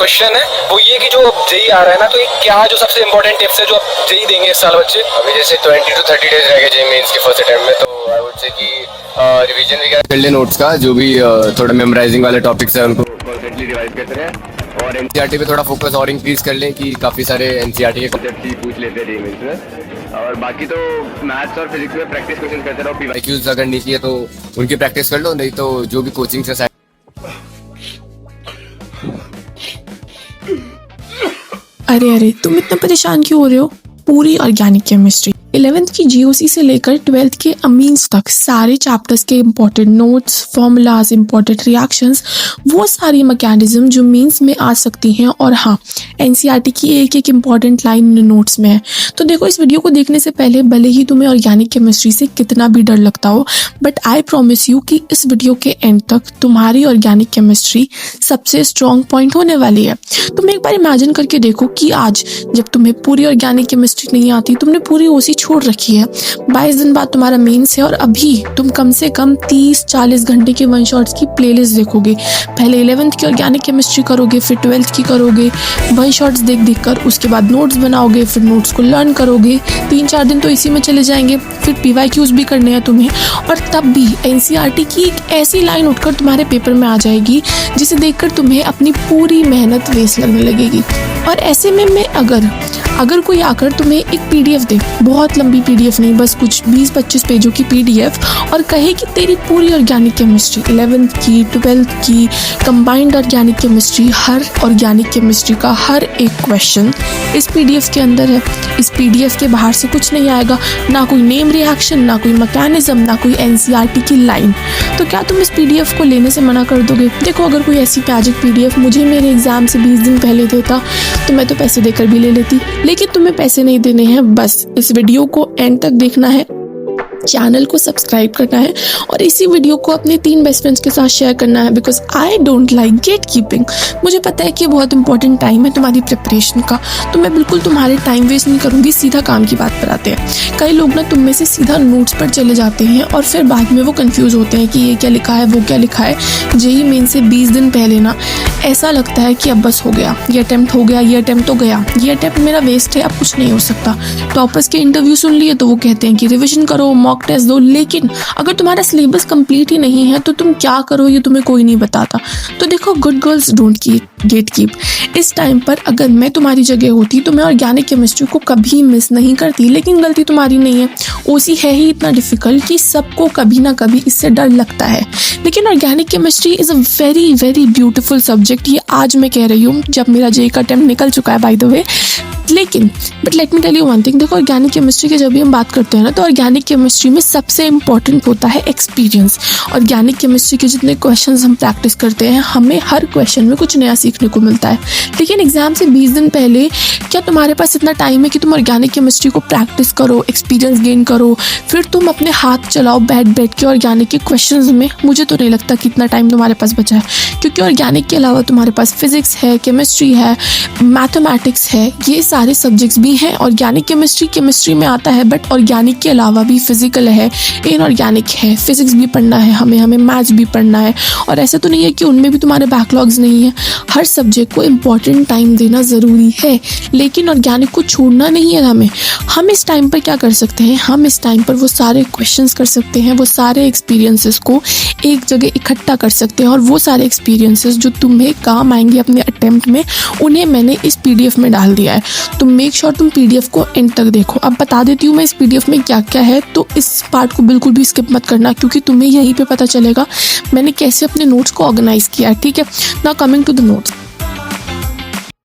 Question है वो ये कि जो जेई आ रहा है ना, तो ये क्या जो सबसे इंपॉर्टेंट टिप्स है जो आप जेई देंगे इस साल बच्चे? अभी जैसे 20 to 30 डेज रह गए जेई मेंस के फर्स्ट अटेम्प्ट में, तो आई वुड से कि रिवीजन वगैरह कर ले नोट्स का, जो भी थोड़ा मेमोराइजिंग वाले टॉपिक्स है उनको कॉन्स्टेंटली रिवाइज करते रहें, और एनसीईआरटी पे थोड़ा फोकस और इंक्रीज कर लें कि काफ़ी सारे एनसीईआरटी के कॉन्सेप्ट ही पूछ लेते हैं जेई मेंस में। और बाकी तो मैथ्स और फिजिक्स में प्रैक्टिस क्वेश्चन करते रहो, पीवाईक्यूज अगर नहीं किए तो उनकी प्रैक्टिस कर लो, नहीं तो जो भी कोचिंग से अरे तुम इतना परेशान क्यों हो रहे हो? पूरी ऑर्गेनिक केमिस्ट्री 11th की जीओसी से लेकर 12th के अमीन्स तक सारे चैप्टर्स के important notes, formulas, important reactions, वो सारी मैकेनिज्म जो मीन्स में आ सकती हैं। और हाँ, एनसीईआरटी की एक एक इम्पॉर्टेंट लाइन नोट्स में है। तो देखो, इस वीडियो को देखने से पहले भले ही तुम्हें ऑर्गेनिक केमिस्ट्री से कितना भी डर लगता हो, बट आई प्रॉमिस यू कि इस वीडियो के एंड तक तुम्हारी ऑर्गेनिक केमिस्ट्री सबसे स्ट्रॉन्ग पॉइंट होने वाली है। तुम एक बार इमेजिन करके देखो कि आज जब तुम्हें पूरी ऑर्गेनिक केमिस्ट्री नहीं आती, तुमने पूरी ओसी छोड़ रखी है, 22 दिन बाद तुम्हारा मेंस है, और अभी तुम कम से कम 30-40 घंटे के वन शॉट्स की प्लेलिस्ट देखोगे। पहले 11th की ऑर्गेनिक केमिस्ट्री करोगे, फिर 12th की करोगे, वन शॉट्स देख कर उसके बाद नोट्स बनाओगे, फिर नोट्स को लर्न करोगे। 3-4 दिन तो इसी में चले जाएंगे, फिर पीवाईक्यूज भी करने हैं तुम्हें, और तब भी एनसीईआरटी की एक ऐसी लाइन उठकर तुम्हारे पेपर में आ जाएगी जिसे देखकर तुम्हें अपनी पूरी मेहनत वेस्ट लगने लगेगी। और ऐसे में मैं अगर कोई आकर तुम्हें एक पीडीएफ दे, बहुत लंबी पीडीएफ नहीं, बस कुछ 20-25 पेजों की पीडीएफ, और कहे कि तेरी पूरी ऑर्गेनिक केमिस्ट्री 11th की, 12th की, कंबाइंड ऑर्गेनिक केमिस्ट्री, हर ऑर्गेनिक केमिस्ट्री का हर एक क्वेश्चन इस पीडीएफ के अंदर है, इस पीडीएफ के बाहर से कुछ नहीं आएगा, ना कोई नेम रिएक्शन, ना कोई मैकेनिज्म, ना कोई एनसीईआरटी की लाइन, तो क्या तुम इस पीडीएफ को लेने से मना कर दोगे? देखो, अगर कोई ऐसी मैजिक पीडीएफ मुझे मेरे एग्जाम से 20 दिन पहले देता तो मैं तो पैसे देकर भी ले लेती, लेकिन तुम्हें पैसे नहीं देने हैं। बस इस वीडियो को एंड तक देखना है, चैनल को सब्सक्राइब करना है, और इसी वीडियो को अपने 3 बेस्ट फ्रेंड्स के साथ शेयर करना है, because I don't like get keeping. मुझे पता है कि बहुत इंपॉर्टेंट टाइम है तुम्हारी प्रिपरेशन का, तो मैं बिल्कुल तुम्हारे टाइम वेस्ट नहीं करूँगी। सीधा काम की बात पर आते हैं। कई लोग ना तुम में से सीधा नोट्स पर चले जाते हैं, और फिर बाद में वो कंफ्यूज होते हैं कि ये क्या लिखा है, वो क्या लिखा है। जेई मेन से 20 दिन पहले ना ऐसा लगता है कि अब बस हो गया, ये अटेम्प्ट हो गया, ये अटेम्प्ट तो गया, ये अटेम्प्ट मेरा वेस्ट है, अब कुछ नहीं हो सकता। टॉपर्स के इंटरव्यू सुन लिए तो वो कहते हैं कि रिविजन करो, मॉक टेस्ट दो, लेकिन अगर तुम्हारा सिलेबस कंप्लीट ही नहीं है तो तुम क्या करो ये तुम्हें कोई नहीं बताता। तो देखो, good girls don't get keep. इस टाइम पर अगर मैं तुम्हारी जगह होती तो मैं ऑर्गेनिक केमिस्ट्री को कभी मिस नहीं करती, लेकिन गलती तुम्हारी नहीं है। ओसी है ही इतना डिफिकल्ट कि सबको कभी ना कभी इससे डर लगता है, लेकिन organic chemistry is a very very beautiful subject. ये आज मैं कह रही हूँ जब मेरा जेई का अटेम्प्ट निकल चुका है, बाय द वे। लेकिन but let me tell you one thing, देखो, ऑर्गेनिक केमिस्ट्री की जब भी हम बात करते हैं ना, तो ऑर्गेनिक केमिस्ट्री में सबसे इंपॉर्टेंट होता है एक्सपीरियंस। ऑर्गेनिक केमिस्ट्री के जितने क्वेश्चंस हम प्रैक्टिस करते हैं, हमें हर क्वेश्चन में कुछ नया सीखने को मिलता है। लेकिन एग्जाम से 20 दिन पहले क्या तुम्हारे पास इतना टाइम है कि तुम ऑर्गेनिक केमिस्ट्री को प्रैक्टिस करो, एक्सपीरियंस गेन करो, फिर तुम अपने हाथ चलाओ बैठ के ऑर्गेनिक के क्वेश्चंस में? मुझे तो नहीं लगता कि इतना टाइम तुम्हारे पास बचा है, क्योंकि ऑर्गेनिक के अलावा तुम्हारे पास फिजिक्स है, केमिस्ट्री है, मैथमेटिक्स है, ये सारे सब्जेक्ट्स भी हैं। ऑर्गेनिक केमिस्ट्री में आता है, बट ऑर्गेनिक के अलावा भी फिजिकल है, इनऑर्गेनिक है, फिजिक्स भी पढ़ना है, हमें मैथ्स भी पढ़ना है। और ऐसा तो नहीं है कि उनमें भी तुम्हारे बैकलॉग्स नहीं है। हर सब्जेक्ट को इम्पॉर्टेंट टाइम देना ज़रूरी है, लेकिन ऑर्गेनिक को छोड़ना नहीं है हमें। हम इस टाइम पर क्या कर सकते हैं? हम इस टाइम पर वो सारे क्वेश्चंस कर सकते हैं, वो सारे एक्सपीरियंसेस को एक जगह इकट्ठा कर सकते हैं, और वो सारे एक्सपीरियंसेस जो तुम्हें काम आएंगे अपने अटेम्प्ट में, उन्हें मैंने इस पीडीएफ में डाल दिया है। तो मेक श्योर तुम पीडीएफ को एंड तक देखो। अब बता देती हूँ मैं इस पीडीएफ में क्या क्या है, तो इस पार्ट को बिल्कुल भी स्किप मत करना, क्योंकि तुम्हें यहीं पे पता चलेगा मैंने कैसे अपने नोट्स को ऑर्गेनाइज किया है। ठीक है, now coming to the notes.